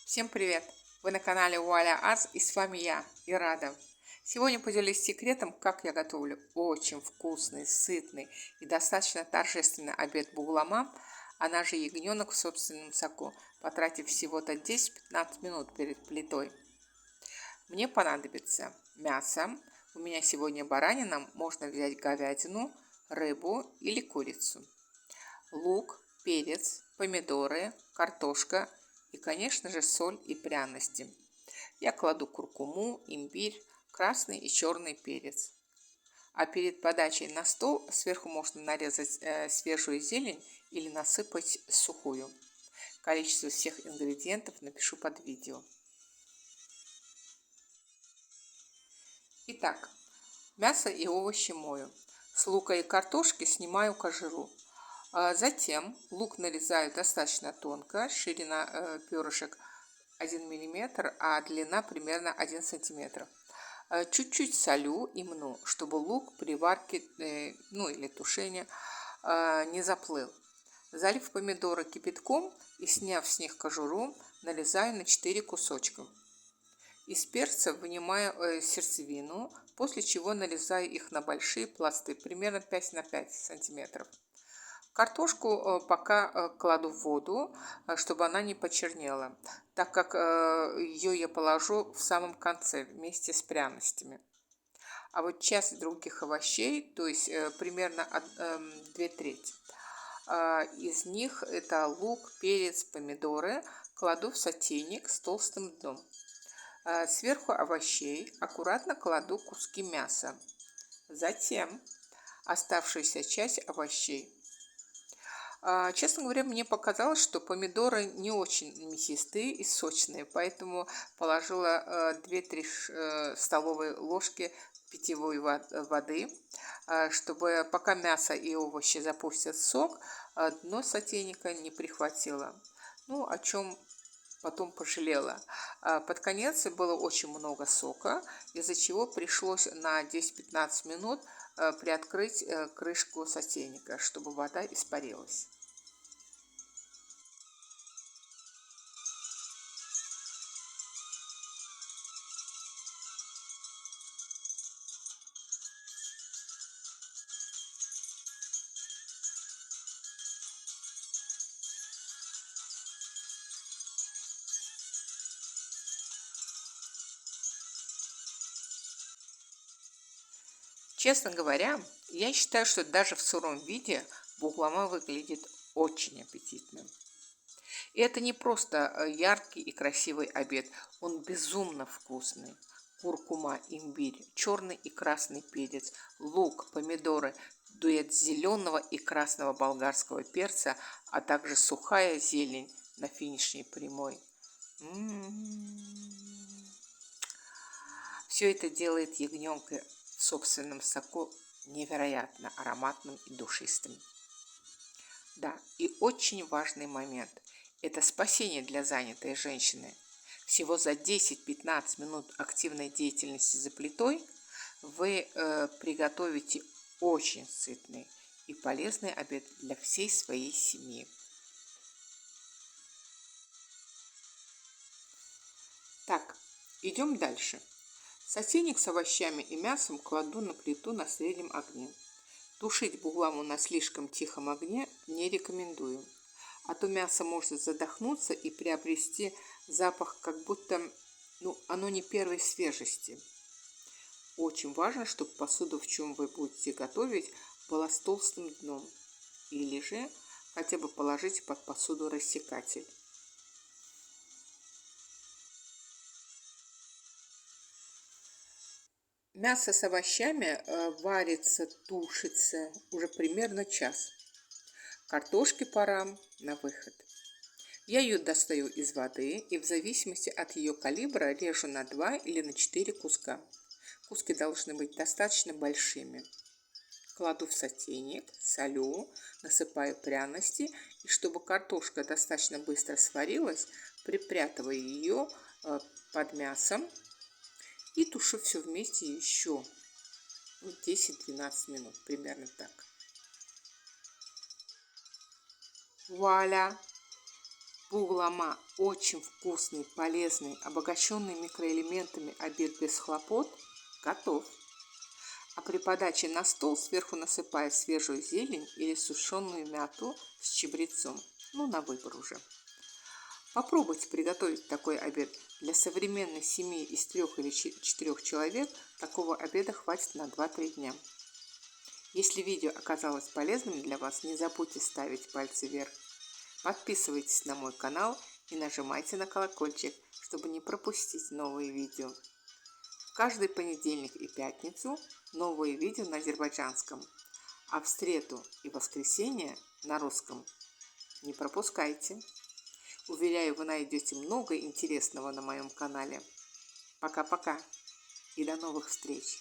Всем привет! Вы на канале Вуаля Арс, и с вами я, Ирада. Сегодня поделюсь секретом, как я готовлю очень вкусный, сытный и достаточно торжественный обед бугламам, она же ягненок в собственном соку, потратив всего-то 10-15 минут перед плитой. Мне понадобится мясо. У меня сегодня баранина, можно взять говядину, рыбу или курицу. Лук, перец, помидоры, картошка и, конечно же, соль и пряности. Я кладу куркуму, имбирь, красный и черный перец. А перед подачей на стол сверху можно нарезать свежую зелень или насыпать сухую. Количество всех ингредиентов напишу под видео. Итак, мясо и овощи мою. С лука и картошки снимаю кожуру. Затем лук нарезаю достаточно тонко, ширина перышек 1 мм, а длина примерно 1 см. Чуть-чуть солю и мну, чтобы лук при варке, или тушении, не заплыл. Залив помидоры кипятком и сняв с них кожуру, нарезаю на 4 кусочка. Из перца вынимаю сердцевину, после чего нарезаю их на большие пласты, примерно 5 на 5 сантиметров. Картошку пока кладу в воду, чтобы она не почернела, так как ее я положу в самом конце вместе с пряностями. А вот часть других овощей, то есть примерно 2/3, из них это лук, перец, помидоры, кладу в сотейник с толстым дном. Сверху овощей аккуратно кладу куски мяса. Затем оставшуюся часть овощей. Честно говоря, мне показалось, что помидоры не очень мясистые и сочные, поэтому положила 2-3 столовые ложки питьевой воды, чтобы пока мясо и овощи запустят сок, дно сотейника не прихватило. Ну, о чем потом пожалела. Под конец было очень много сока, из-за чего пришлось на 10-15 минут приоткрыть крышку сотейника, чтобы вода испарилась. Честно говоря, я считаю, что даже в сыром виде буглама выглядит очень аппетитным. И это не просто яркий и красивый обед, он безумно вкусный. Куркума, имбирь, черный и красный перец, лук, помидоры, дуэт зеленого и красного болгарского перца, а также сухая зелень на финишной прямой. Все это делает ягненка в собственном соку невероятно ароматным и душистым. Да, и очень важный момент – это спасение для занятой женщины. Всего за 10-15 минут активной деятельности за плитой вы приготовите очень сытный и полезный обед для всей своей семьи. Так, идем дальше. Сотейник с овощами и мясом кладу на плиту на среднем огне. Тушить бугламу на слишком тихом огне не рекомендую, а то мясо может задохнуться и приобрести запах, как будто оно не первой свежести. Очень важно, чтобы посуда, в чем вы будете готовить, была с толстым дном, или же хотя бы положите под посуду рассекатель. Мясо с овощами варится, тушится уже примерно час. Картошке пора на выход. Я ее достаю из воды и в зависимости от ее калибра режу на 2 или на 4 куска. Куски должны быть достаточно большими. Кладу в сотейник, солю, насыпаю пряности, и чтобы картошка достаточно быстро сварилась, припрятываю ее под мясом и тушу все вместе еще 10-12 минут, примерно так. Вуаля! Буглама очень вкусный, полезный, обогащенный микроэлементами обед без хлопот готов. А при подаче на стол сверху насыпая свежую зелень или сушеную мяту с чабрецом. Ну, на выбор уже. Попробуйте приготовить такой обед. Для современной семьи из 3 или 4 человек такого обеда хватит на 2-3 дня. Если видео оказалось полезным для вас, не забудьте ставить пальцы вверх. Подписывайтесь на мой канал и нажимайте на колокольчик, чтобы не пропустить новые видео. Каждый понедельник и пятницу новые видео на азербайджанском, а в среду и воскресенье на русском. Не пропускайте. Уверяю, вы найдете много интересного на моем канале. Пока-пока и до новых встреч!